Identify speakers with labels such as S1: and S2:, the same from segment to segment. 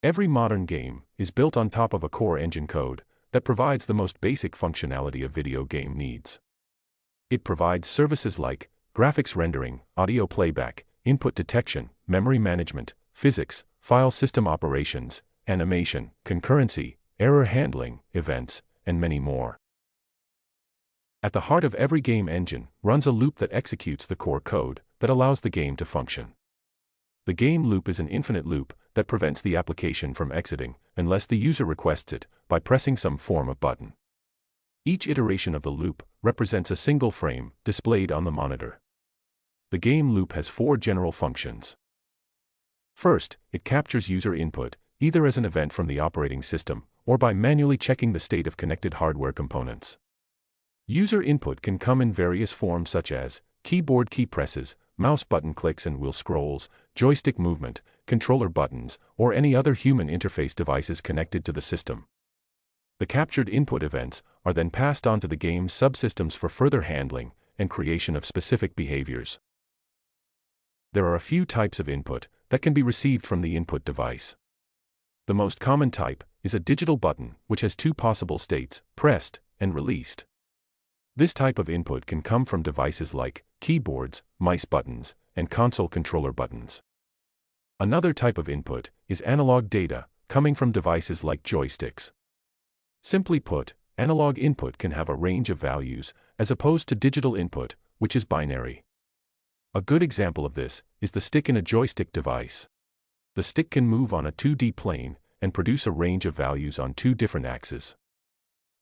S1: Every modern game is built on top of a core engine code that provides the most basic functionality a video game needs. It provides services like graphics rendering, audio playback, input detection, memory management, physics, file system operations, animation, concurrency, error handling, events, and many more. At the heart of every game engine runs a loop that executes the core code that allows the game to function. The game loop is an infinite loop that prevents the application from exiting unless the user requests it by pressing some form of button. Each iteration of the loop represents a single frame displayed on the monitor. The game loop has four general functions. First, it captures user input, either as an event from the operating system or by manually checking the state of connected hardware components. User input can come in various forms such as keyboard key presses, mouse button clicks and wheel scrolls, joystick movement, controller buttons, or any other human interface devices connected to the system. The captured input events are then passed on to the game's subsystems for further handling and creation of specific behaviors. There are a few types of input that can be received from the input device. The most common type is a digital button, which has two possible states, pressed and released. This type of input can come from devices like keyboards, mice buttons, and console controller buttons. Another type of input is analog data, coming from devices like joysticks. Simply put, analog input can have a range of values, as opposed to digital input, which is binary. A good example of this is the stick in a joystick device. The stick can move on a 2D plane and produce a range of values on two different axes.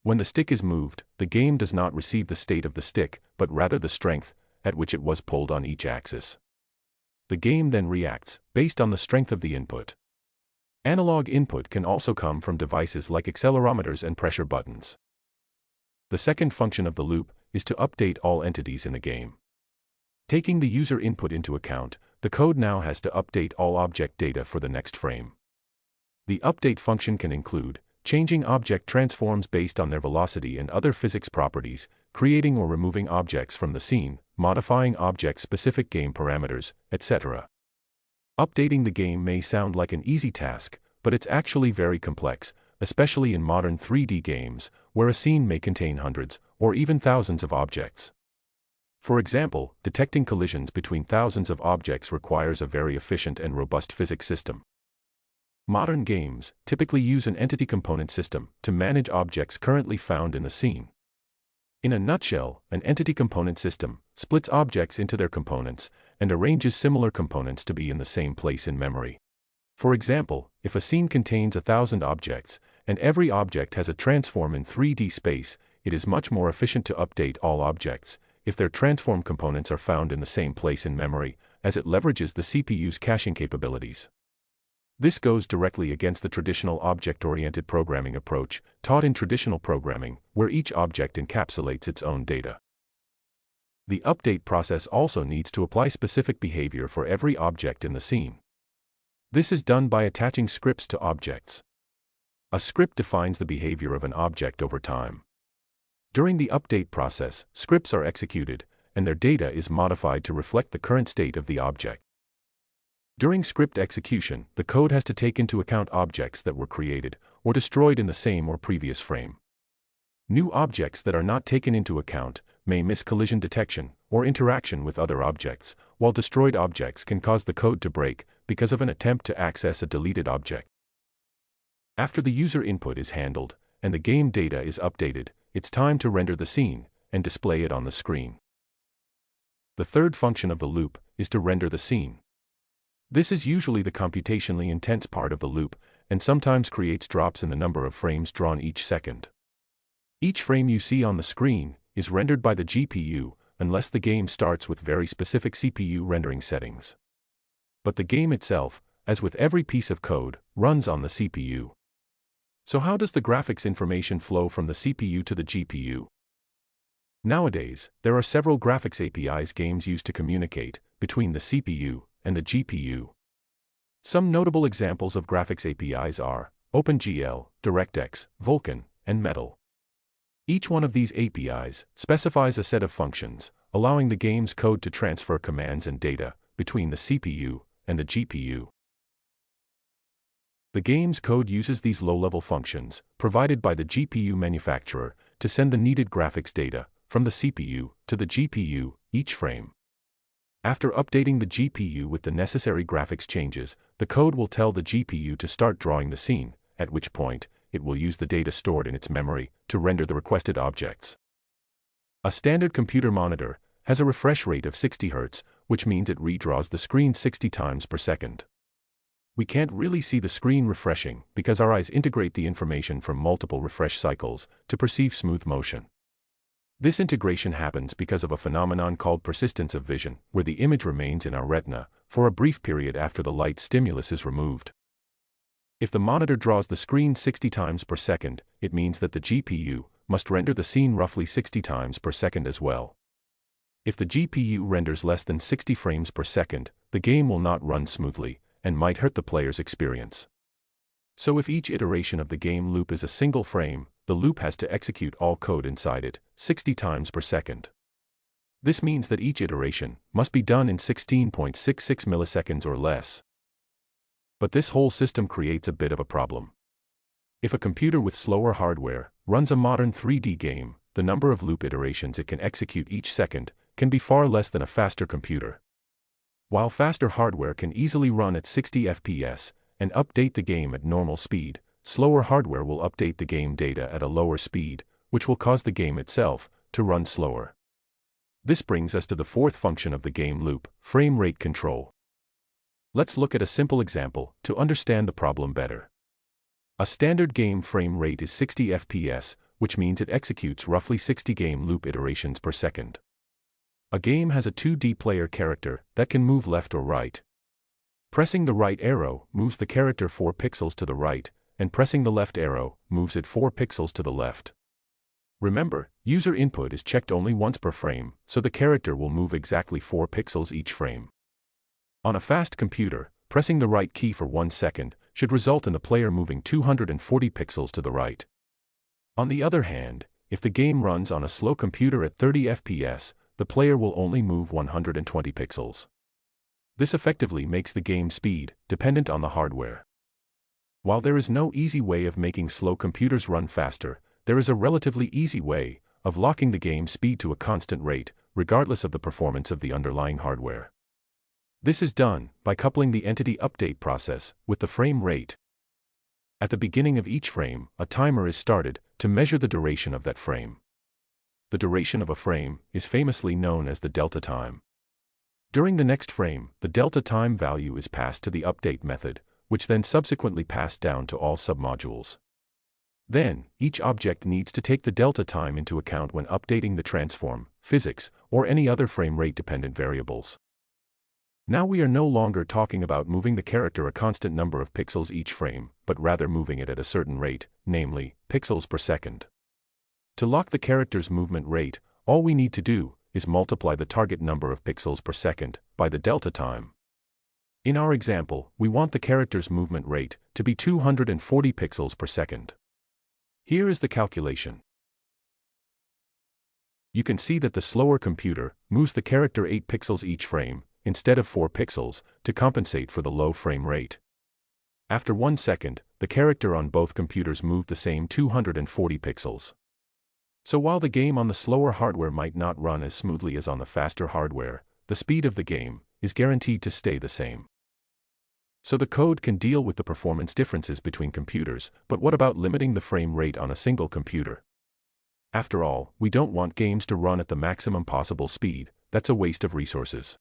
S1: When the stick is moved, the game does not receive the state of the stick, but rather the strength at which it was pulled on each axis. The game then reacts based on the strength of the input. Analog input can also come from devices like accelerometers and pressure buttons. The second function of the loop is to update all entities in the game. Taking the user input into account, the code now has to update all object data for the next frame. The update function can include changing object transforms based on their velocity and other physics properties, creating or removing objects from the scene, modifying object-specific game parameters, etc. Updating the game may sound like an easy task, but it's actually very complex, especially in modern 3D games, where a scene may contain hundreds or even thousands of objects. For example, detecting collisions between thousands of objects requires a very efficient and robust physics system. Modern games typically use an entity component system to manage objects currently found in the scene. In a nutshell, an entity component system splits objects into their components and arranges similar components to be in the same place in memory. For example, if a scene contains 1,000 objects, and every object has a transform in 3D space, it is much more efficient to update all objects if their transform components are found in the same place in memory, as it leverages the CPU's caching capabilities. This goes directly against the traditional object-oriented programming approach taught in traditional programming, where each object encapsulates its own data. The update process also needs to apply specific behavior for every object in the scene. This is done by attaching scripts to objects. A script defines the behavior of an object over time. During the update process, scripts are executed, and their data is modified to reflect the current state of the object. During script execution, the code has to take into account objects that were created or destroyed in the same or previous frame. New objects that are not taken into account may miss collision detection or interaction with other objects, while destroyed objects can cause the code to break because of an attempt to access a deleted object. After the user input is handled and the game data is updated, it's time to render the scene and display it on the screen. The third function of the loop is to render the scene. This is usually the computationally intense part of the loop, and sometimes creates drops in the number of frames drawn each second. Each frame you see on the screen is rendered by the GPU, unless the game starts with very specific CPU rendering settings. But the game itself, as with every piece of code, runs on the CPU. So how does the graphics information flow from the CPU to the GPU? Nowadays, there are several graphics APIs games use to communicate between the CPU and the GPU. Some notable examples of graphics APIs are OpenGL, DirectX, Vulkan, and Metal. Each one of these APIs specifies a set of functions, allowing the game's code to transfer commands and data between the CPU and the GPU. The game's code uses these low-level functions, provided by the GPU manufacturer, to send the needed graphics data from the CPU to the GPU each frame. After updating the GPU with the necessary graphics changes, the code will tell the GPU to start drawing the scene, at which point, it will use the data stored in its memory to render the requested objects. A standard computer monitor has a refresh rate of 60 Hz, which means it redraws the screen 60 times per second. We can't really see the screen refreshing because our eyes integrate the information from multiple refresh cycles to perceive smooth motion. This integration happens because of a phenomenon called persistence of vision, where the image remains in our retina for a brief period after the light stimulus is removed. If the monitor draws the screen 60 times per second, it means that the GPU must render the scene roughly 60 times per second as well. If the GPU renders less than 60 frames per second, the game will not run smoothly and might hurt the player's experience. So if each iteration of the game loop is a single frame, the loop has to execute all code inside it 60 times per second. This means that each iteration must be done in 16.66 milliseconds or less. But this whole system creates a bit of a problem. If a computer with slower hardware runs a modern 3D game, the number of loop iterations it can execute each second can be far less than a faster computer. While faster hardware can easily run at 60 FPS and update the game at normal speed, slower hardware will update the game data at a lower speed, which will cause the game itself to run slower. This brings us to the fourth function of the game loop, frame rate control. Let's look at a simple example to understand the problem better. A standard game frame rate is 60 FPS, which means it executes roughly 60 game loop iterations per second. A game has a 2D player character that can move left or right. Pressing the right arrow moves the character 4 pixels to the right, and pressing the left arrow moves it 4 pixels to the left. Remember, user input is checked only once per frame, so the character will move exactly 4 pixels each frame. On a fast computer, pressing the right key for 1 second should result in the player moving 240 pixels to the right. On the other hand, if the game runs on a slow computer at 30 FPS, the player will only move 120 pixels. This effectively makes the game speed dependent on the hardware. While there is no easy way of making slow computers run faster, there is a relatively easy way of locking the game speed to a constant rate, regardless of the performance of the underlying hardware. This is done by coupling the entity update process with the frame rate. At the beginning of each frame, a timer is started to measure the duration of that frame. The duration of a frame is famously known as the delta time. During the next frame, the delta time value is passed to the update method, which then subsequently passed down to all submodules. Then, each object needs to take the delta time into account when updating the transform, physics, or any other frame rate dependent variables. Now we are no longer talking about moving the character a constant number of pixels each frame, but rather moving it at a certain rate, namely, pixels per second. To lock the character's movement rate, all we need to do is multiply the target number of pixels per second by the delta time. In our example, we want the character's movement rate to be 240 pixels per second. Here is the calculation. You can see that the slower computer moves the character 8 pixels each frame, instead of 4 pixels, to compensate for the low frame rate. After 1 second, the character on both computers moved the same 240 pixels. So while the game on the slower hardware might not run as smoothly as on the faster hardware, the speed of the game is guaranteed to stay the same. So the code can deal with the performance differences between computers, but what about limiting the frame rate on a single computer? After all, we don't want games to run at the maximum possible speed. That's a waste of resources.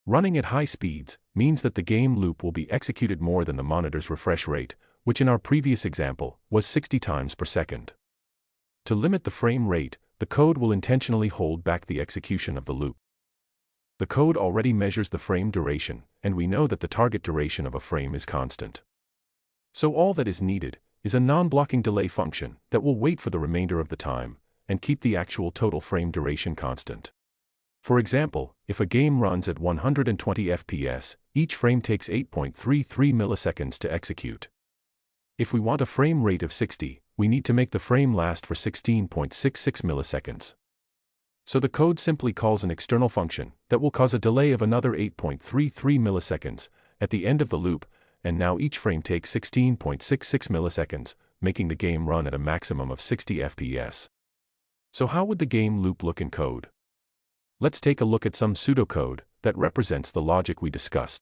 S1: Running at high speeds means that the game loop will be executed more than the monitor's refresh rate, which in our previous example was 60 times per second. To limit the frame rate, the code will intentionally hold back the execution of the loop. The code already measures the frame duration, and we know that the target duration of a frame is constant. So all that is needed is a non-blocking delay function that will wait for the remainder of the time and keep the actual total frame duration constant. For example, if a game runs at 120 FPS, each frame takes 8.33 milliseconds to execute. If we want a frame rate of 60, we need to make the frame last for 16.66 milliseconds. So the code simply calls an external function that will cause a delay of another 8.33 milliseconds at the end of the loop, and now each frame takes 16.66 milliseconds, making the game run at a maximum of 60 FPS. So how would the game loop look in code? Let's take a look at some pseudocode that represents the logic we discussed.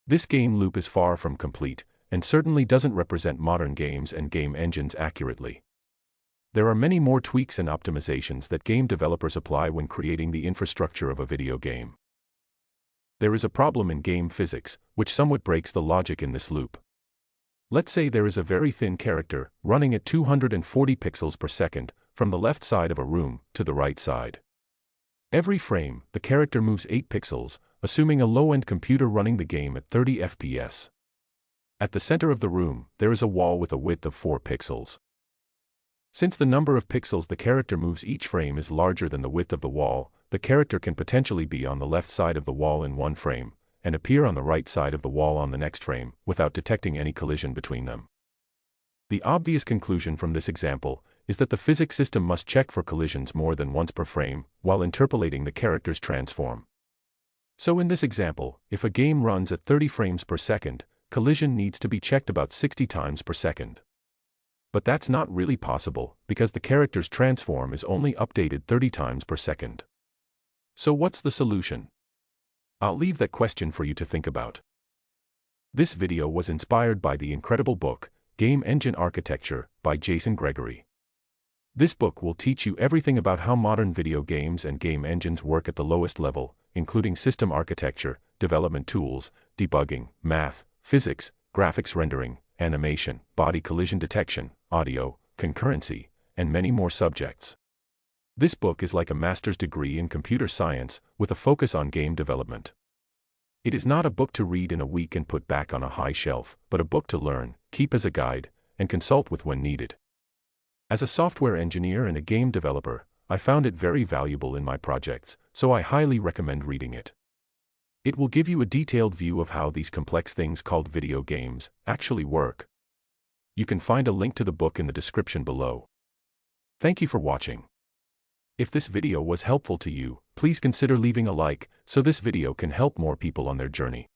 S1: This game loop is far from complete, and certainly doesn't represent modern games and game engines accurately. There are many more tweaks and optimizations that game developers apply when creating the infrastructure of a video game. There is a problem in game physics, which somewhat breaks the logic in this loop. Let's say there is a very thin character, running at 240 pixels per second, from the left side of a room to the right side. Every frame, the character moves 8 pixels, assuming a low-end computer running the game at 30 FPS. At the center of the room, there is a wall with a width of 4 pixels. Since the number of pixels the character moves each frame is larger than the width of the wall, the character can potentially be on the left side of the wall in one frame, and appear on the right side of the wall on the next frame, without detecting any collision between them. The obvious conclusion from this example is that the physics system must check for collisions more than once per frame, while interpolating the character's transform. So in this example, if a game runs at 30 frames per second, collision needs to be checked about 60 times per second. But that's not really possible, because the character's transform is only updated 30 times per second. So what's the solution? I'll leave that question for you to think about. This video was inspired by the incredible book, Game Engine Architecture, by Jason Gregory. This book will teach you everything about how modern video games and game engines work at the lowest level, including system architecture, development tools, debugging, math, physics, graphics rendering, animation, body collision detection, audio, concurrency, and many more subjects. This book is like a master's degree in computer science, with a focus on game development. It is not a book to read in a week and put back on a high shelf, but a book to learn, keep as a guide, and consult with when needed. As a software engineer and a game developer, I found it very valuable in my projects, so I highly recommend reading it. It will give you a detailed view of how these complex things called video games actually work. You can find a link to the book in the description below. Thank you for watching. If this video was helpful to you, please consider leaving a like, so this video can help more people on their journey.